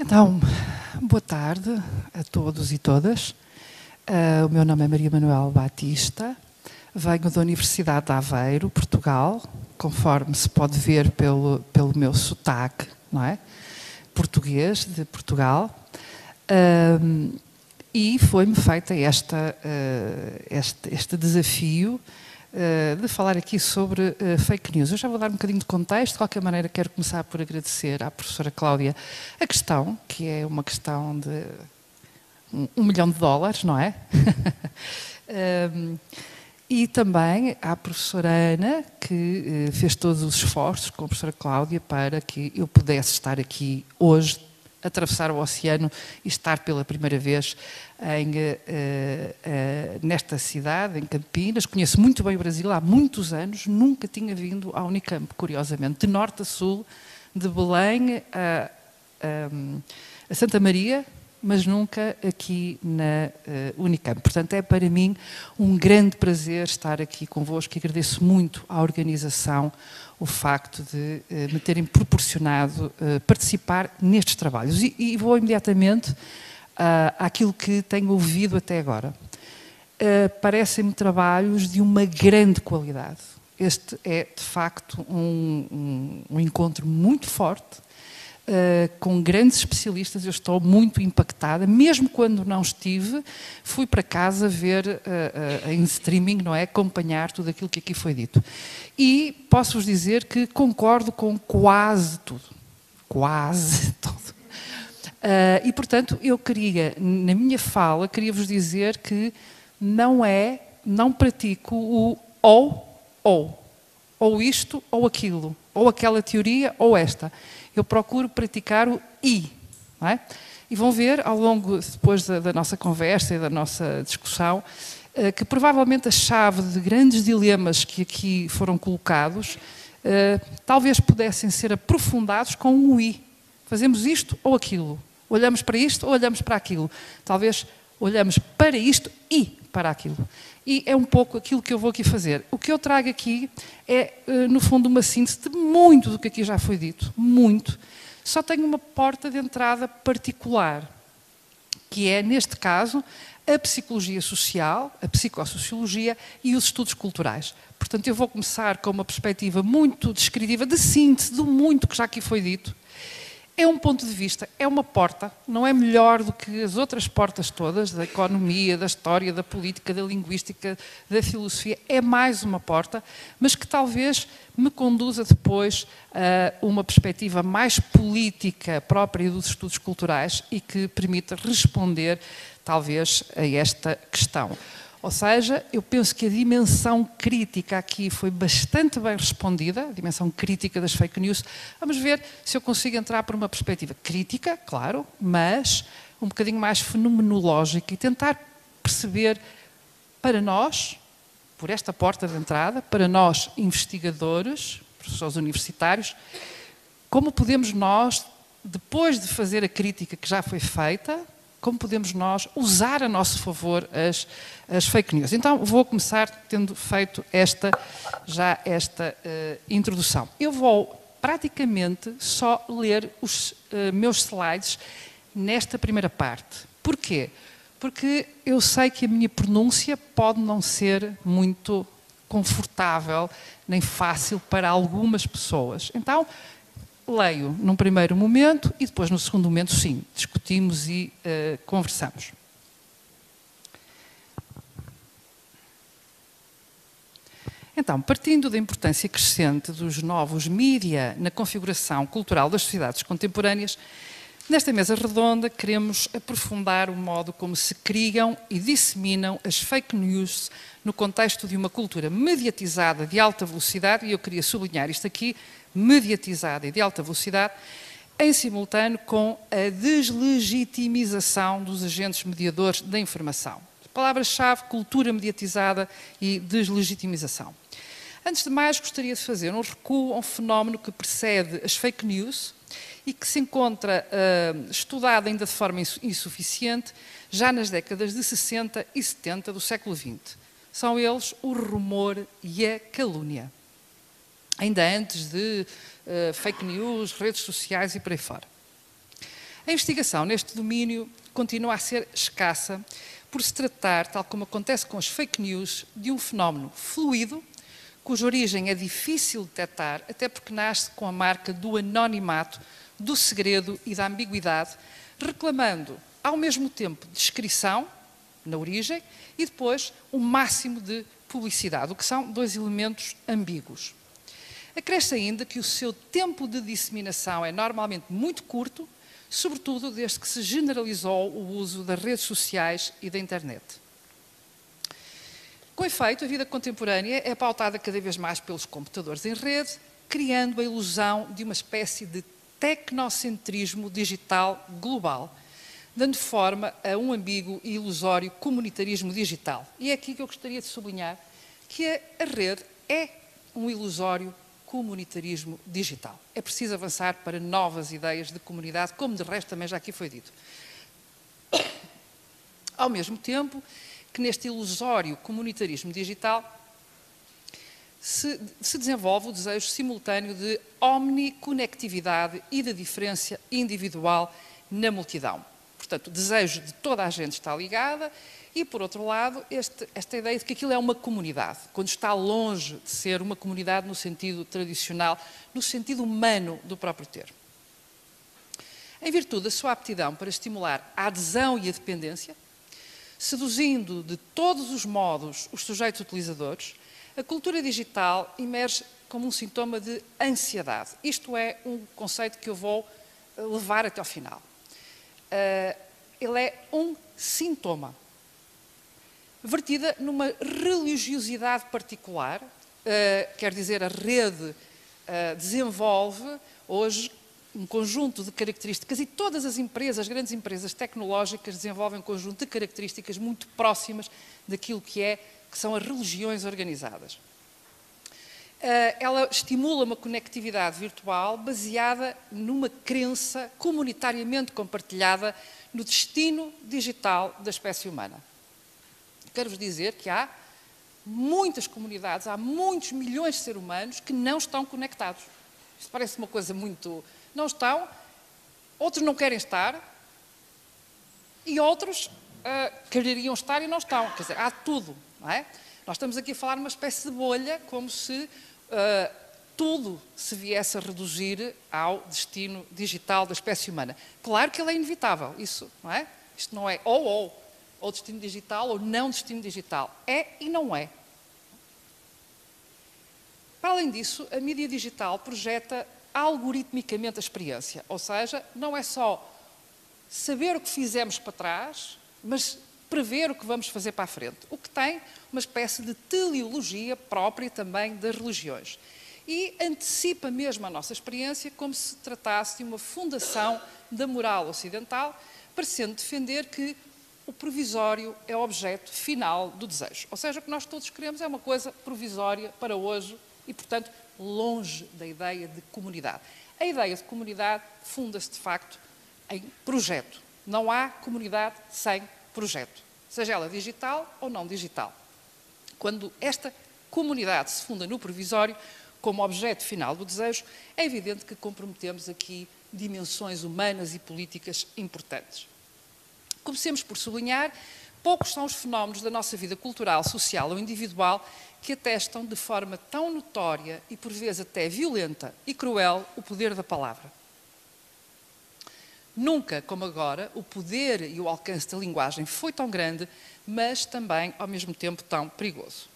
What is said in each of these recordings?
Então, boa tarde a todos e todas. O meu nome é Maria Manuel Batista, venho da Universidade de Aveiro, Portugal, conforme se pode ver pelo meu sotaque, não é? Português, de Portugal. E foi-me feita este desafio de falar aqui sobre fake news. Eu já vou dar um bocadinho de contexto. De qualquer maneira, quero começar por agradecer à professora Cláudia a questão, que é uma questão de $1 milhão, não é? E também à professora Ana, que fez todos os esforços com a professora Cláudia para que eu pudesse estar aqui hoje, atravessar o oceano e estar pela primeira vez nesta cidade, em Campinas. Conheço muito bem o Brasil há muitos anos, nunca tinha vindo à Unicamp, curiosamente, de norte a sul, de Belém a Santa Maria, mas nunca aqui na Unicamp. Portanto, é para mim um grande prazer estar aqui convosco e agradeço muito à organização o facto de me terem proporcionado participar nestes trabalhos. E vou imediatamente àquilo que tenho ouvido até agora. Parecem-me trabalhos de uma grande qualidade. Este é, de facto, um encontro muito forte, com grandes especialistas. Eu estou muito impactada, mesmo quando não estive, fui para casa ver em streaming, não é? Acompanhar tudo aquilo que aqui foi dito. E posso-vos dizer que concordo com quase tudo. Quase tudo. E, portanto, eu queria, na minha fala, queria-vos dizer que não pratico o ou isto ou aquilo, ou aquela teoria ou esta. Eu procuro praticar o I, não é? E vão ver ao longo, depois da nossa conversa e da nossa discussão, que provavelmente a chave de grandes dilemas que aqui foram colocados talvez pudessem ser aprofundados com um I. Fazemos isto ou aquilo. Olhamos para isto ou olhamos para aquilo. Talvez olhamos para isto e para aquilo. E é um pouco aquilo que eu vou aqui fazer. O que eu trago aqui é, no fundo, uma síntese de muito do que aqui já foi dito. Muito. Só tenho uma porta de entrada particular, que é, neste caso, a psicologia social, a psicossociologia e os estudos culturais. Portanto, eu vou começar com uma perspectiva muito descritiva, de síntese do muito que já aqui foi dito. É um ponto de vista, é uma porta, não é melhor do que as outras portas todas, da economia, da história, da política, da linguística, da filosofia, é mais uma porta, mas que talvez me conduza depois a uma perspectiva mais política própria dos estudos culturais e que permita responder, talvez, a esta questão. Ou seja, eu penso que a dimensão crítica aqui foi bastante bem respondida, a dimensão crítica das fake news. Vamos ver se eu consigo entrar por uma perspectiva crítica, claro, mas um bocadinho mais fenomenológica e tentar perceber para nós, por esta porta de entrada, para nós investigadores, professores universitários, como podemos nós, depois de fazer a crítica que já foi feita, como podemos nós usar a nosso favor as fake news. Então, vou começar tendo feito esta introdução. Eu vou praticamente só ler os meus slides nesta primeira parte. Porquê? Porque eu sei que a minha pronúncia pode não ser muito confortável nem fácil para algumas pessoas. Então, leio num primeiro momento e depois no segundo momento, sim, discutimos e conversamos. Então, partindo da importância crescente dos novos mídia na configuração cultural das sociedades contemporâneas, nesta mesa redonda queremos aprofundar o modo como se criam e disseminam as fake news no contexto de uma cultura mediatizada de alta velocidade, e eu queria sublinhar isto aqui, mediatizada e de alta velocidade, em simultâneo com a deslegitimização dos agentes mediadores da informação. Palavras-chave: cultura mediatizada e deslegitimização. Antes de mais, gostaria de fazer um recuo a um fenómeno que precede as fake news e que se encontra estudado ainda de forma insuficiente já nas décadas de 60 e 70 do século XX. São eles o rumor e a calúnia. Ainda antes de fake news, redes sociais e por aí fora. A investigação neste domínio continua a ser escassa por se tratar, tal como acontece com as fake news, de um fenómeno fluido, cuja origem é difícil de detectar, até porque nasce com a marca do anonimato, do segredo e da ambiguidade, reclamando ao mesmo tempo descrição, na origem, e depois o máximo de publicidade, o que são dois elementos ambíguos. Acresce ainda que o seu tempo de disseminação é normalmente muito curto, sobretudo desde que se generalizou o uso das redes sociais e da internet. Com efeito, a vida contemporânea é pautada cada vez mais pelos computadores em rede, criando a ilusão de uma espécie de tecnocentrismo digital global, dando forma a um ambíguo e ilusório comunitarismo digital. E é aqui que eu gostaria de sublinhar que a rede é um ilusório comunitarismo digital. É preciso avançar para novas ideias de comunidade, como de resto também já aqui foi dito. Ao mesmo tempo que neste ilusório comunitarismo digital se desenvolve o desejo simultâneo de omniconectividade e da diferença individual na multidão. Portanto, o desejo de toda a gente estar ligada e, por outro lado, esta ideia de que aquilo é uma comunidade, quando está longe de ser uma comunidade no sentido tradicional, no sentido humano do próprio termo. Em virtude da sua aptidão para estimular a adesão e a dependência, seduzindo de todos os modos os sujeitos utilizadores, a cultura digital emerge como um sintoma de ansiedade. Isto é um conceito que eu vou levar até ao final. Ele é um sintoma, vertida numa religiosidade particular, quer dizer, a rede desenvolve hoje um conjunto de características e todas as empresas, grandes empresas tecnológicas, desenvolvem um conjunto de características muito próximas daquilo que são as religiões organizadas. Ela estimula uma conectividade virtual baseada numa crença comunitariamente compartilhada no destino digital da espécie humana. Quero-vos dizer que há muitas comunidades, há muitos milhões de seres humanos que não estão conectados. Isto parece uma coisa muito... Não estão, outros não querem estar e outros quereriam estar e não estão. Quer dizer, há tudo, não é? Nós estamos aqui a falar de uma espécie de bolha, como se tudo se viesse a reduzir ao destino digital da espécie humana. Claro que ele é inevitável, isso, não é? Isto não é ou destino digital ou não destino digital. É e não é. Para além disso, a mídia digital projeta algoritmicamente a experiência, ou seja, não é só saber o que fizemos para trás, mas prever o que vamos fazer para a frente, o que tem uma espécie de teleologia própria também das religiões. E antecipa mesmo a nossa experiência como se tratasse de uma fundação da moral ocidental, parecendo defender que o provisório é o objeto final do desejo. Ou seja, o que nós todos queremos é uma coisa provisória para hoje e, portanto, longe da ideia de comunidade. A ideia de comunidade funda-se, de facto, em projeto. Não há comunidade sem projeto, seja ela digital ou não digital. Quando esta comunidade se funda no provisório, como objeto final do desejo, é evidente que comprometemos aqui dimensões humanas e políticas importantes. Comecemos por sublinhar, poucos são os fenómenos da nossa vida cultural, social ou individual que atestam de forma tão notória e por vezes até violenta e cruel o poder da palavra. Nunca, como agora, o poder e o alcance da linguagem foi tão grande, mas também, ao mesmo tempo, tão perigoso.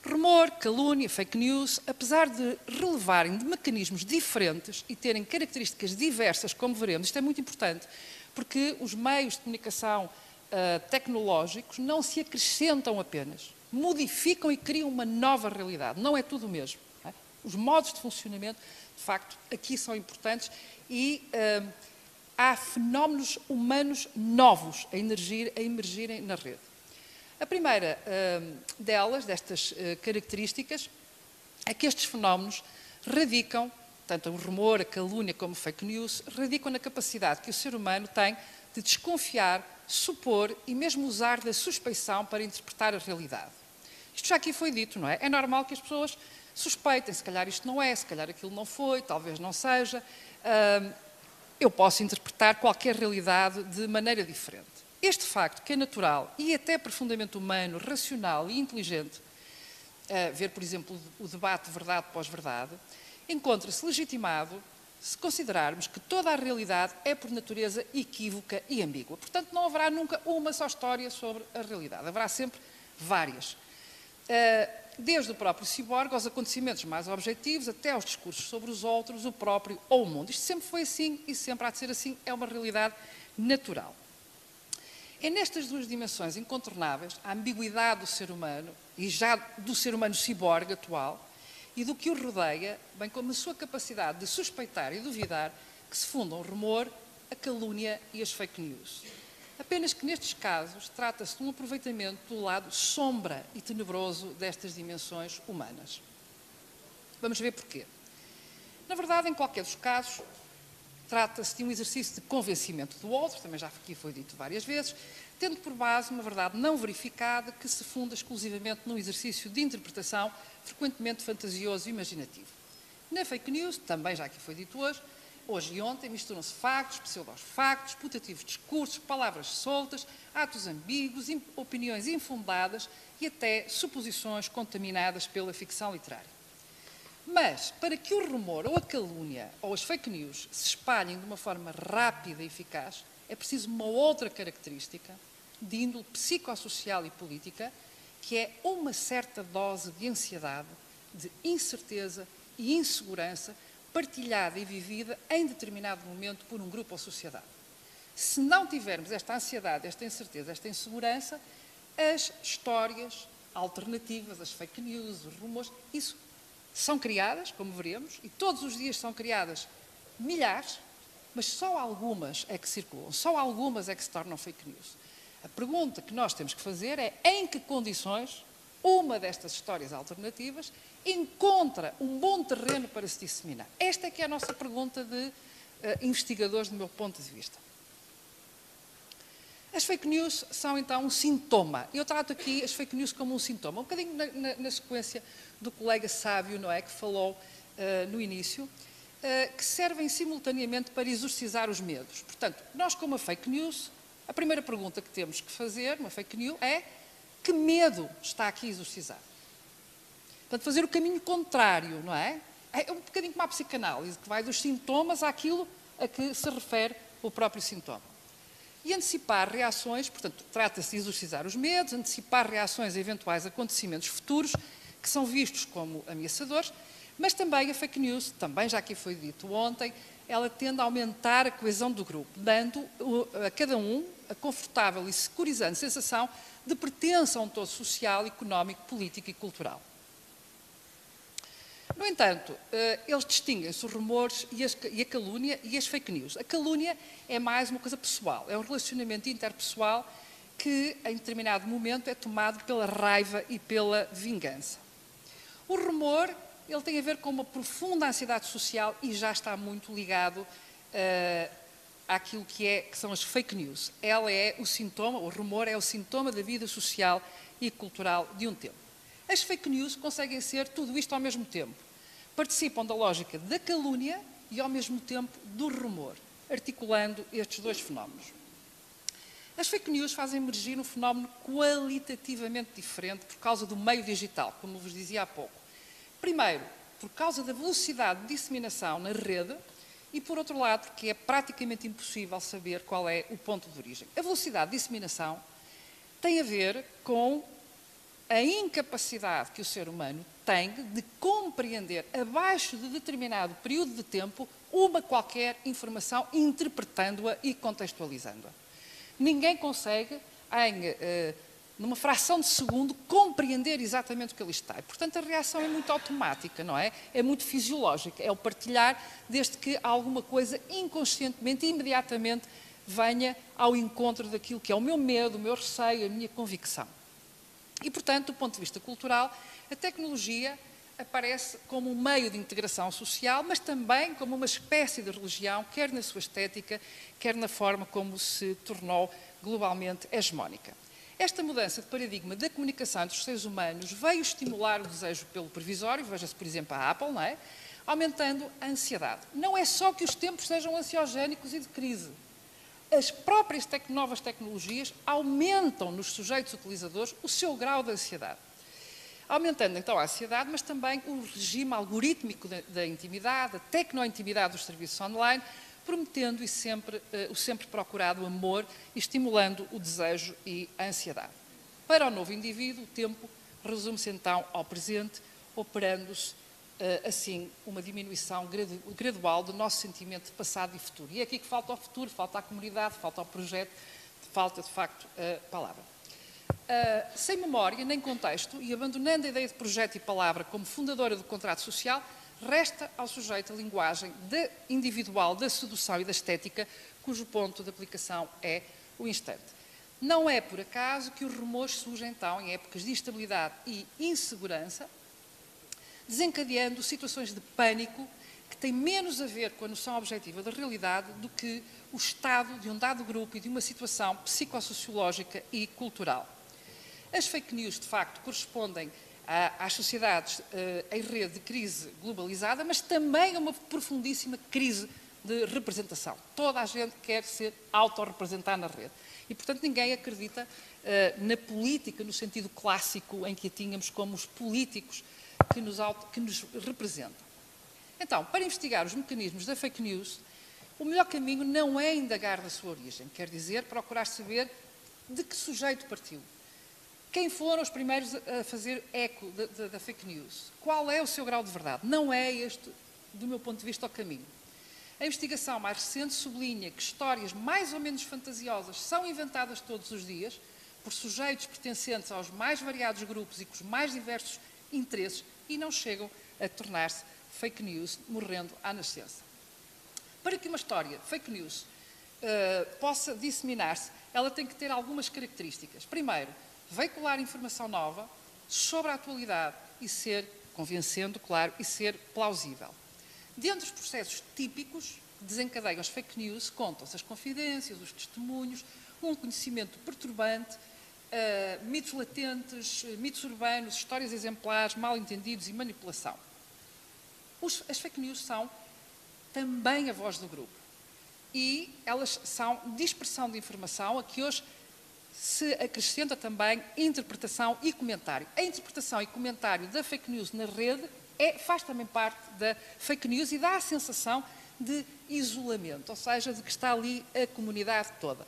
Rumor, calúnia, fake news, apesar de relevarem de mecanismos diferentes e terem características diversas, como veremos, isto é muito importante, porque os meios de comunicação tecnológicos não se acrescentam apenas, modificam e criam uma nova realidade, não é tudo o mesmo. Não é? Os modos de funcionamento, de facto, aqui são importantes e há fenómenos humanos novos a emergirem na rede. A primeira destas características, é que estes fenómenos radicam, tanto o rumor, a calúnia como a fake news, radicam na capacidade que o ser humano tem de desconfiar, supor e mesmo usar da suspeição para interpretar a realidade. Isto já aqui foi dito, não é? É normal que as pessoas suspeitem, se calhar isto não é, se calhar aquilo não foi, talvez não seja. eu posso interpretar qualquer realidade de maneira diferente. Este facto, que é natural e até profundamente humano, racional e inteligente, ver, por exemplo, o debate verdade pós-verdade, encontra-se legitimado se considerarmos que toda a realidade é, por natureza, equívoca e ambígua. Portanto, não haverá nunca uma só história sobre a realidade. Haverá sempre várias. Desde o próprio ciborgue aos acontecimentos mais objetivos, até aos discursos sobre os outros, o próprio ou o mundo. Isto sempre foi assim e sempre há de ser assim. É uma realidade natural. É nestas duas dimensões incontornáveis, a ambiguidade do ser humano, e já do ser humano ciborgue atual, e do que o rodeia, bem como a sua capacidade de suspeitar e duvidar, que se fundam o rumor, a calúnia e as fake news. Apenas que nestes casos trata-se de um aproveitamento do lado sombra e tenebroso destas dimensões humanas. Vamos ver porquê. Na verdade, em qualquer dos casos, trata-se de um exercício de convencimento do outro, também já aqui foi dito várias vezes, tendo por base uma verdade não verificada que se funda exclusivamente num exercício de interpretação frequentemente fantasioso e imaginativo. Na fake news, também já aqui foi dito hoje e ontem, misturam-se factos, pseudo-factos, putativos discursos, palavras soltas, atos ambíguos, opiniões infundadas e até suposições contaminadas pela ficção literária. Mas, para que o rumor ou a calúnia ou as fake news se espalhem de uma forma rápida e eficaz, é preciso uma outra característica de índole psicossocial e política, que é uma certa dose de ansiedade, de incerteza e insegurança partilhada e vivida em determinado momento por um grupo ou sociedade. Se não tivermos esta ansiedade, esta incerteza, esta insegurança, as histórias alternativas, as fake news, os rumores, isso são criadas, como veremos, e todos os dias são criadas milhares, mas só algumas é que circulam, só algumas é que se tornam fake news. A pergunta que nós temos que fazer é em que condições uma destas histórias alternativas encontra um bom terreno para se disseminar. Esta é que é a nossa pergunta de investigadores, do meu ponto de vista. As fake news são, então, um sintoma. Eu trato aqui as fake news como um sintoma, um bocadinho na sequência do colega sábio, não é, que falou no início, que servem simultaneamente para exorcizar os medos. Portanto, nós com uma fake news, a primeira pergunta que temos que fazer, uma fake news, é que medo está aqui exorcizado? Portanto, fazer o caminho contrário, não é? É um bocadinho como a psicanálise, que vai dos sintomas àquilo a que se refere o próprio sintoma. E antecipar reações, portanto, trata-se de exorcizar os medos, antecipar reações a eventuais acontecimentos futuros que são vistos como ameaçadores, mas também a fake news, também já aqui foi dito ontem, ela tende a aumentar a coesão do grupo, dando a cada um a confortável e securizante sensação de pertença a um todo social, económico, político e cultural. No entanto, eles distinguem-se os rumores e a calúnia e as fake news. A calúnia é mais uma coisa pessoal, é um relacionamento interpessoal que, em determinado momento, é tomado pela raiva e pela vingança. O rumor, ele tem a ver com uma profunda ansiedade social e já está muito ligado àquilo que são as fake news. Ela é o sintoma, o rumor é o sintoma da vida social e cultural de um tempo. As fake news conseguem ser tudo isto ao mesmo tempo. Participam da lógica da calúnia e, ao mesmo tempo, do rumor, articulando estes dois fenómenos. As fake news fazem emergir um fenómeno qualitativamente diferente por causa do meio digital, como vos dizia há pouco. Primeiro, por causa da velocidade de disseminação na rede e, por outro lado, porque é praticamente impossível saber qual é o ponto de origem. A velocidade de disseminação tem a ver com a incapacidade que o ser humano tem de compreender, abaixo de determinado período de tempo, uma qualquer informação, interpretando-a e contextualizando-a. Ninguém consegue, numa fração de segundo, compreender exatamente o que ali está. E, portanto, a reação é muito automática, não é? É muito fisiológica, é o partilhar, desde que alguma coisa inconscientemente, imediatamente, venha ao encontro daquilo que é o meu medo, o meu receio, a minha convicção. E, portanto, do ponto de vista cultural, a tecnologia aparece como um meio de integração social, mas também como uma espécie de religião, quer na sua estética, quer na forma como se tornou globalmente hegemónica. Esta mudança de paradigma da comunicação entre os seres humanos veio estimular o desejo pelo previsório, veja-se, por exemplo, a Apple, não é? aumentando a ansiedade. Não é só que os tempos sejam ansiogénicos e de crise. As próprias novas tecnologias aumentam nos sujeitos utilizadores o seu grau de ansiedade. Aumentando então a ansiedade, mas também o regime algorítmico da intimidade, a tecno-intimidade dos serviços online, prometendo o sempre procurado amor e estimulando o desejo e a ansiedade. Para o novo indivíduo, o tempo resume-se então ao presente, operando-se assim uma diminuição gradual do nosso sentimento de passado e futuro. E é aqui que falta o futuro, falta a comunidade, falta o projeto, falta de facto a palavra. Sem memória nem contexto e abandonando a ideia de projeto e palavra como fundadora do contrato social, resta ao sujeito a linguagem individual da sedução e da estética, cujo ponto de aplicação é o instante. Não é por acaso que os rumores surgem então em épocas de instabilidade e insegurança, desencadeando situações de pânico que têm menos a ver com a noção objetiva da realidade do que o estado de um dado grupo e de uma situação psicossociológica e cultural. As fake news, de facto, correspondem às sociedades em rede de crise globalizada, mas também a uma profundíssima crise de representação. Toda a gente quer ser autorrepresentar na rede. E, portanto, ninguém acredita na política, no sentido clássico em que a tínhamos como os políticos que nos representam. Então, para investigar os mecanismos da fake news, o melhor caminho não é indagar da sua origem, quer dizer, procurar saber de que sujeito partiu. Quem foram os primeiros a fazer eco da fake news? Qual é o seu grau de verdade? Não é este, do meu ponto de vista, o caminho. A investigação mais recente sublinha que histórias mais ou menos fantasiosas são inventadas todos os dias por sujeitos pertencentes aos mais variados grupos e com os mais diversos interesses e não chegam a tornar-se fake news, morrendo à nascença. Para que uma história fake news possa disseminar-se, ela tem que ter algumas características. Primeiro, veicular informação nova sobre a atualidade e ser convencendo, claro, e ser plausível. Dentro dos processos típicos que desencadeiam as fake news, contam-se as confidências, os testemunhos, um conhecimento perturbante, mitos latentes, mitos urbanos, histórias exemplares, mal-entendidos e manipulação. As fake news são também a voz do grupo e elas são dispersão de informação a que hoje se acrescenta também interpretação e comentário. A interpretação e comentário da fake news na rede faz também parte da fake news e dá a sensação de isolamento, ou seja, de que está ali a comunidade toda.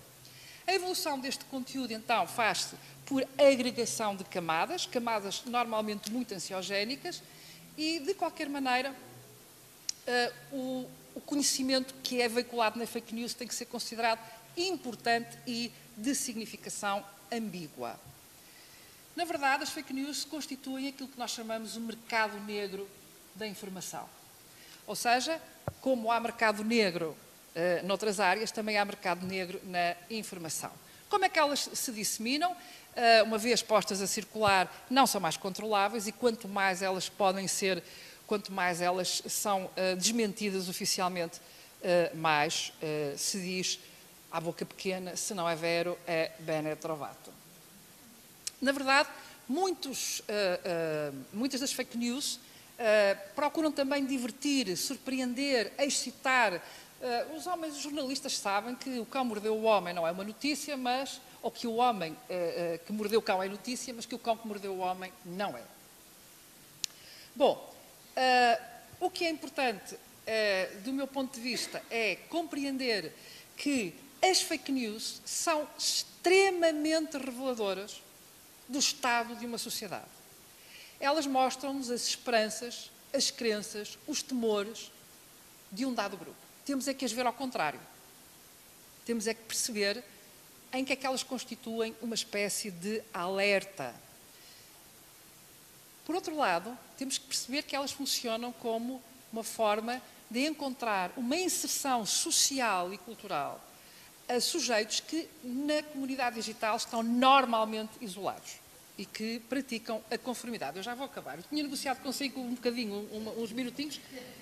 A evolução deste conteúdo, então, faz-se por agregação de camadas normalmente muito ansiogénicas e, de qualquer maneira, o conhecimento que é veiculado na fake news tem que ser considerado importante e de significação ambígua. Na verdade, as fake news constituem aquilo que nós chamamos o mercado negro da informação. Ou seja, como há mercado negro noutras áreas, também há mercado negro na informação. Como é que elas se disseminam? Uma vez postas a circular, não são mais controláveis e quanto mais elas podem ser, quanto mais elas são desmentidas oficialmente, mais se diz à boca pequena, se não é vero, é bene trovato. Na verdade, muitas das fake news procuram também divertir, surpreender, excitar. Os jornalistas sabem que o cão mordeu o homem não é uma notícia, ou que o homem que mordeu o cão é notícia, mas que o cão que mordeu o homem não é. Bom, o que é importante, do meu ponto de vista, é compreender que as fake news são extremamente reveladoras do estado de uma sociedade. Elas mostram-nos as esperanças, as crenças, os temores de um dado grupo. Temos é que as ver ao contrário. Temos é que perceber em que é que elas constituem uma espécie de alerta. Por outro lado, temos que perceber que elas funcionam como uma forma de encontrar uma inserção social e cultural a sujeitos que na comunidade digital estão normalmente isolados e que praticam a conformidade. Eu já vou acabar. Eu tinha negociado consigo um bocadinho, uns minutinhos,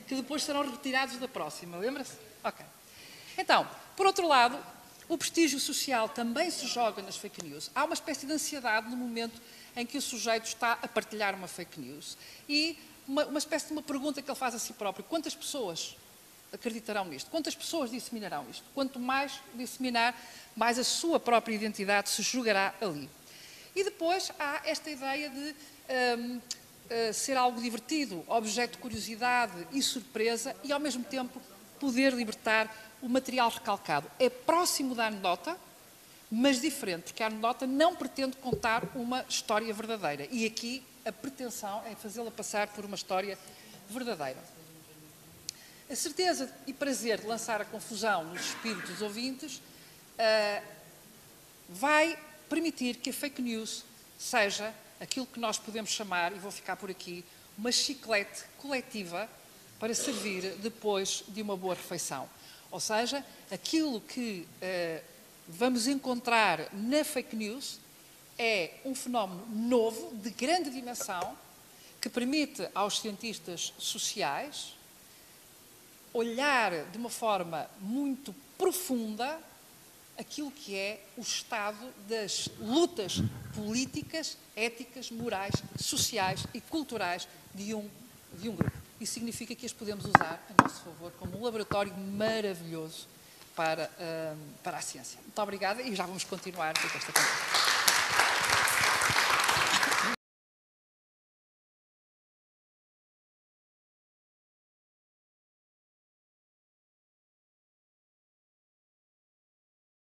que depois serão retirados da próxima. Lembra-se? Ok. Então, por outro lado, O prestígio social também se joga nas fake news. Há uma espécie de ansiedade no momento em que o sujeito está a partilhar uma fake news. E uma espécie de uma pergunta que ele faz a si próprio: quantas pessoas acreditarão nisto? Quantas pessoas disseminarão isto? Quanto mais disseminar, mais a sua própria identidade se jogará ali. E depois há esta ideia de ser algo divertido, objeto de curiosidade e surpresa, e ao mesmo tempo poder libertar o material recalcado. É próximo da anedota, mas diferente, porque a anedota não pretende contar uma história verdadeira. E aqui a pretensão é fazê-la passar por uma história verdadeira. A certeza e prazer de lançar a confusão nos espíritos dos ouvintes vai permitir que a fake news seja aquilo que nós podemos chamar, e vou ficar por aqui, uma chiclete coletiva para servir depois de uma boa refeição. Ou seja, aquilo que vamos encontrar na fake news é um fenómeno novo, de grande dimensão, que permite aos cientistas sociais olhar de uma forma muito profunda aquilo que é o estado das lutas políticas, éticas, morais, sociais e culturais de um grupo. Isso significa que as podemos usar a nosso favor como um laboratório maravilhoso para a ciência. Muito obrigada e já vamos continuar com esta conversa.